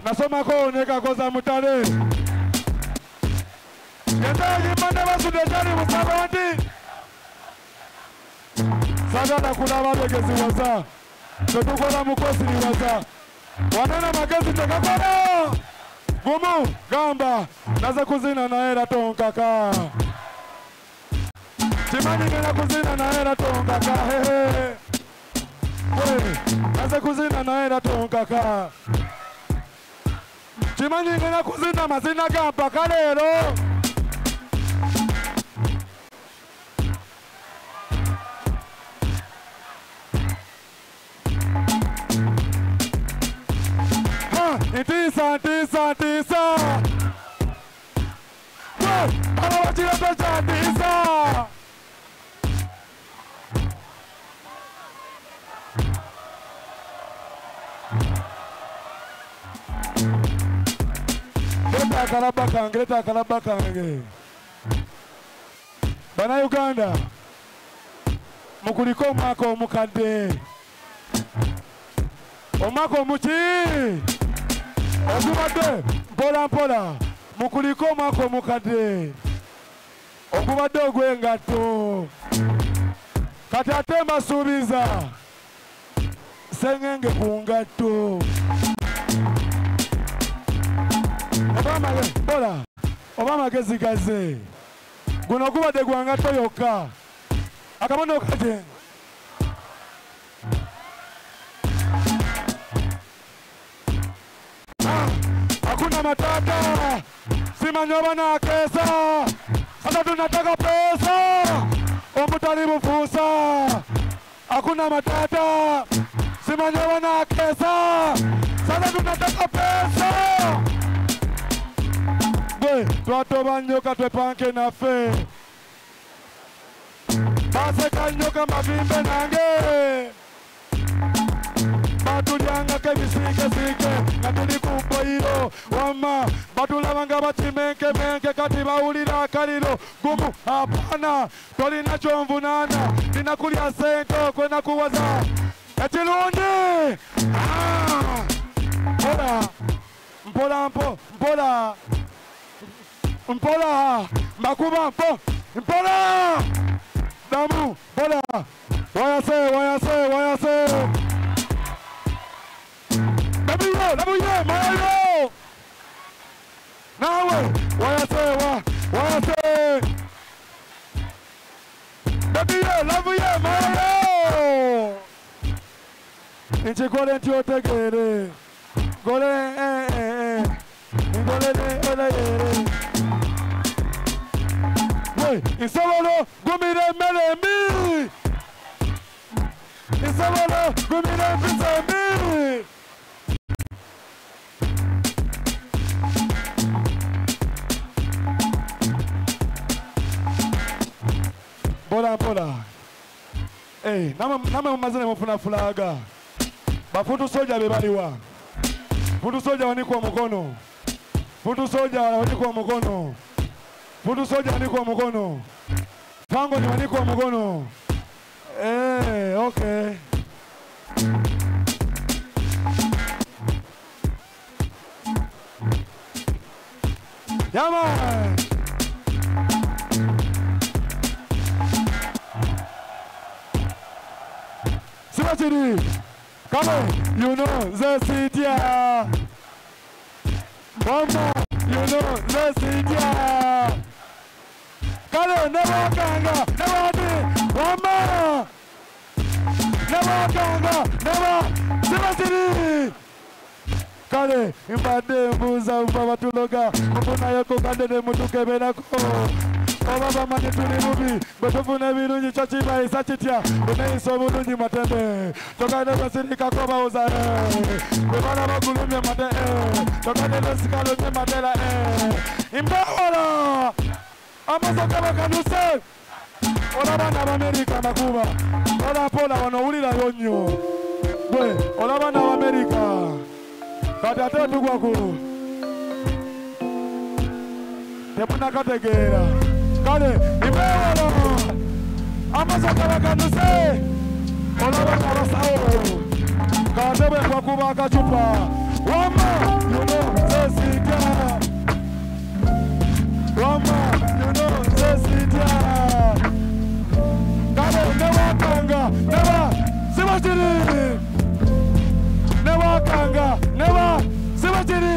nasoma ko neka koza mutale yendagi mande basude jali musabandi sagala kulaba begezi waza tutukola mukosi ni waza wanana magezi tekakora gumu gamba naza kuzina na era tonkaka chimani nena kuzina na era tonkaka hehe naza kuzina na era tonkaka chimani nena kuzina mazina gamba kalero Tisa. Wow, anawachia pesa tisa. Greta Kalabakange. Bana Uganda. Mukuliko mako mukade. Omako muchi. Ogubade mpola mukuliko mako mukade ogubade ogwengato kati atemba subiza sengenge kungato Obama gezigaze guno ogubade gwangato yoka akamono kate hakuna matata, simanyoba na kesa, sasa tunataka pesa, omutalibu fusa. Hakuna matata, simanyoba na kesa, sasa tunataka pesa. Bwe, twatoba nyoka twepanke na fe, baseka nyoka mavimbe nange. Batulyanga kebisike natuli kumboiro wama batulabanga batimenke kati bawulira akaliro gumu hapana tolina kyonvunana ninakulya sente kwena kuwaza ekirungi mpola makuba mpola damu mpola wayase Labuye, Mayo! Nawe, wayase! Labuye, Mayo! Inchi gole ntio tegere. Gole, Gole ne. Hey, isabolo, gumire melemi! Isabolo, gumire pisemi! Pola. Hey, nama mazene mufuna fulaga. Bafutu soja bebaliwa. Futu soja wanikwa mkono. Tango ni wanikwa mkono. Okay. Yaman. Sibachiri, come on, you know the city. Mama, you know the city. Kale, never kanga, never di. Mama, never kanga, never. Sibachiri. Kale, imbade mbuza ubabatuloga, mbuna yako kandele mutuke benako. Baba mani tuli rubi, betufune birungi chachiba isachitia, unaiso bulungi matembe. Tokane basirika koba uzare, bebana magulumye mate tokane lesikalo matela Imbaola, amasoka bakanuse. Ola bana Amerika makuba, ola pola wanoulira yonyo. Bwe, ola bana Amerika, kati atetu kwaku. Tepuna kategera. Kale, Imbaola, amasoka bakanuse. Ola bana basao, katebe kwakuba kachupa. One more, you know, Cecilia. One more, you know, Cecilia. Kale, never kanga, never, Sibachiri. Never kanga, never, Sibachiri.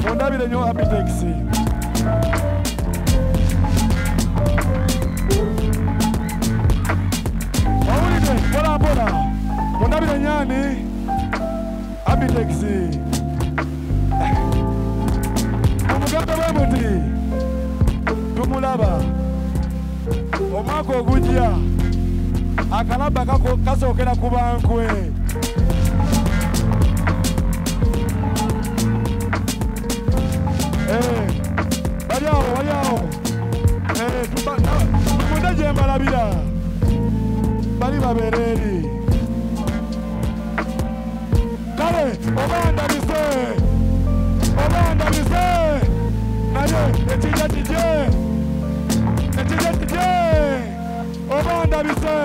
Mondabile nyo happy taxi. Bora bora. Mondabile nyani. Happy taxi. Omuganda wemuti. Tumulaba. Omako ogujja. Akalaba kasookera ku bankwe. Baliawo. Tumunda gye mbalabira. Bali babereeri. Kale, obandabise. Naye, ekijja kijje. Obandabise.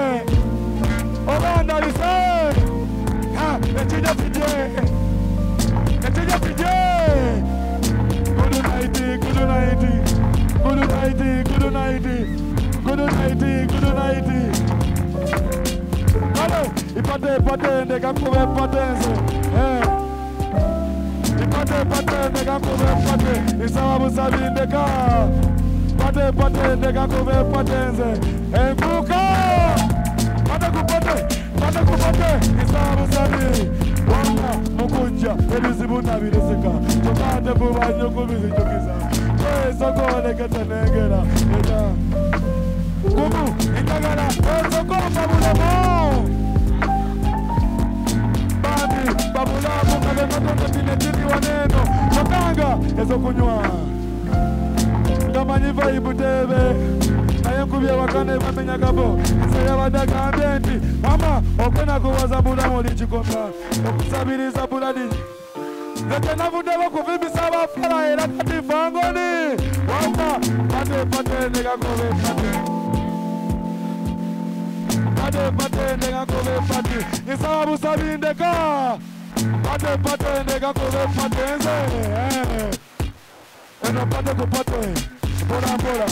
Ha, ekijja kijje. Good night. Kale, ipate ndekakube patenze. Ipate ndekakube pate. Isababu sabindeka. Pate ndekakube patenze. Embuka. Pate kupate. Isababu sabi. Wanga mukunja. Elizibu nabireseka. Chokate buba nyokubizi nyokiza. Sokole ketenegera. Kumu, itagara, sokoma bulamo. Babulamu, kabematoto tinetini waneno. Chokanga, ezokunywa. Ngamanyi vibe tebe. Naye nkubye wakane bamenya kabo. Nseye badaga ambienti. Mama, okwena kuwaza bulamu lichikonda. Okusabiriza buladi. Zete navudebo kuvimbisa abafala era kati fangoni. Wamba, pate negakobe pate negakobe pate. Isababu sabindeka. Pate negakobe pate nze. Eno pate kupate. Bora.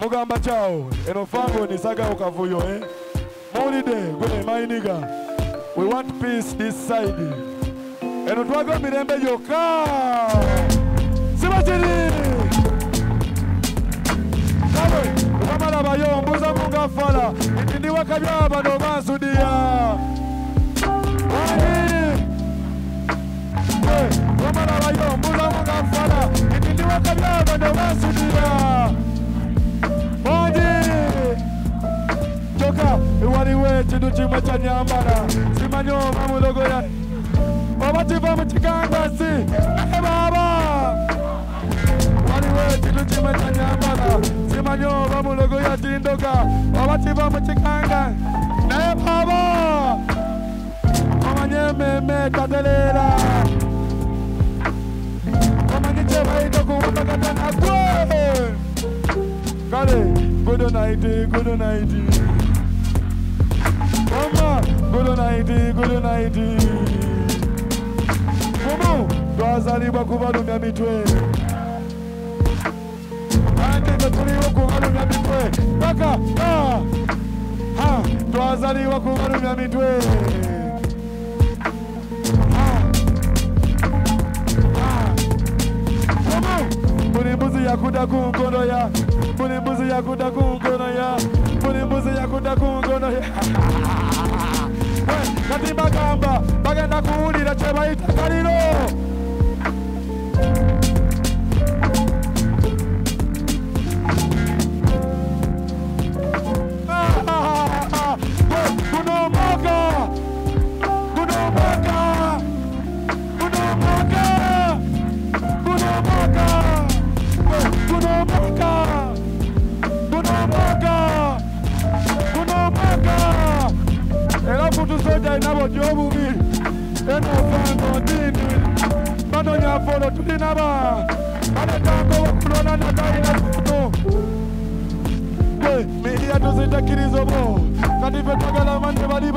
Mugamba chao. Eno fangoni saga ukavuyo Molide, gwe my nigga. We want peace this side. Eno twago mirembe yoka. Sibachiri. Kale, ukamala bayo mbuza munga fala. Itindi wakabyaba no masudia. Ukamala bayo mbuza munga fala. Itindi wakabyaba no masudia. Joka, iwaliwe chintu chimwe cha nyambara. Simanyo mamulogo ya Obachiva mchikangasi. Nae baba. Waliwe chintu chimwe cha nyambara. Simanyo mamulogo ya chindoka. Obachiva mchikanga. Nae baba. Omanye meme katelera. Omanye cheva ito kuwamba katana kwe. Kale, good night. Mama, good night. Kumu, twazalibwa kubalumya mitwe. Ante tuliwo kubalumya mitwe. Paka, twazalibwa kubalumya mitwe. Kumu, buli mbuzi yakuda kunkono ya. Kati bagamba bagenda kuwulira kye bayita kaliro. Era kutu soja inabo jobubi. Eno fango dini. Bano nyafolo tulinaba. Bane tango wakulona na daina kutu. Mihiya tuzita kirizobo. Kati fetagala mande bali.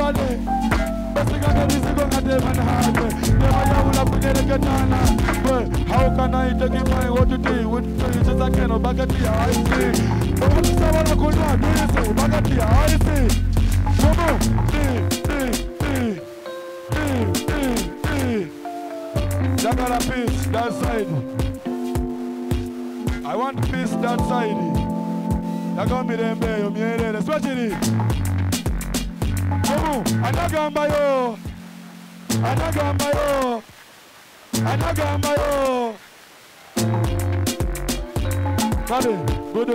How can I take in mind what to do with just a kind of bagatti? I see. But what is our Kuna? Do you say bagatti? I see. Come on. Jagala peace that side. I want peace that side. Yagami Dembe, you mean especially. Come on, Anagamba. Kale, good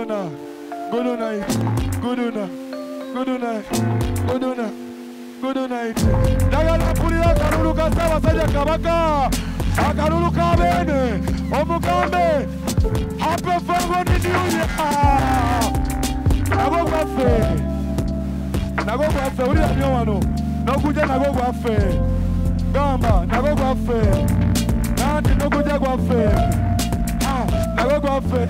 night. Dagala pulia karulu kasaba saja kabaka. Akarulu kabene. Omukambe. Happy Fango ni New Year. Nago kwafe. Uri anyo wano. Nokuja nago kwafe. Gamba, nago kwafe. Nandi nokuja kwafe. Nago kwafe.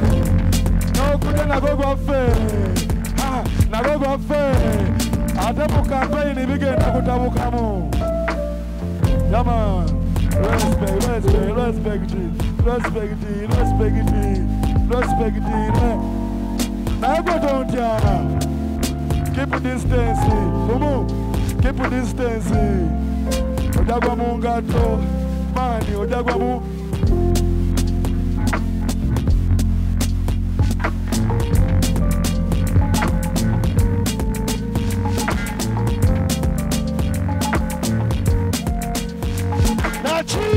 Nokuja nago kwafe. Nago kwafe. Atabu campaign bigenda kutabukamu. Yama. Respect. Nago don't ya. Keep a distance. Come on. Keep a distance. Odagwa mungato, mani odagwa mu. Nachi!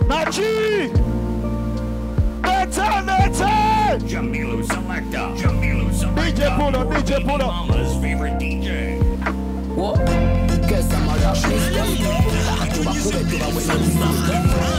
Nachi! Better! Jamilu Selector. DJ Pull up. Mama's favorite DJ. What? Guess I'm a rap.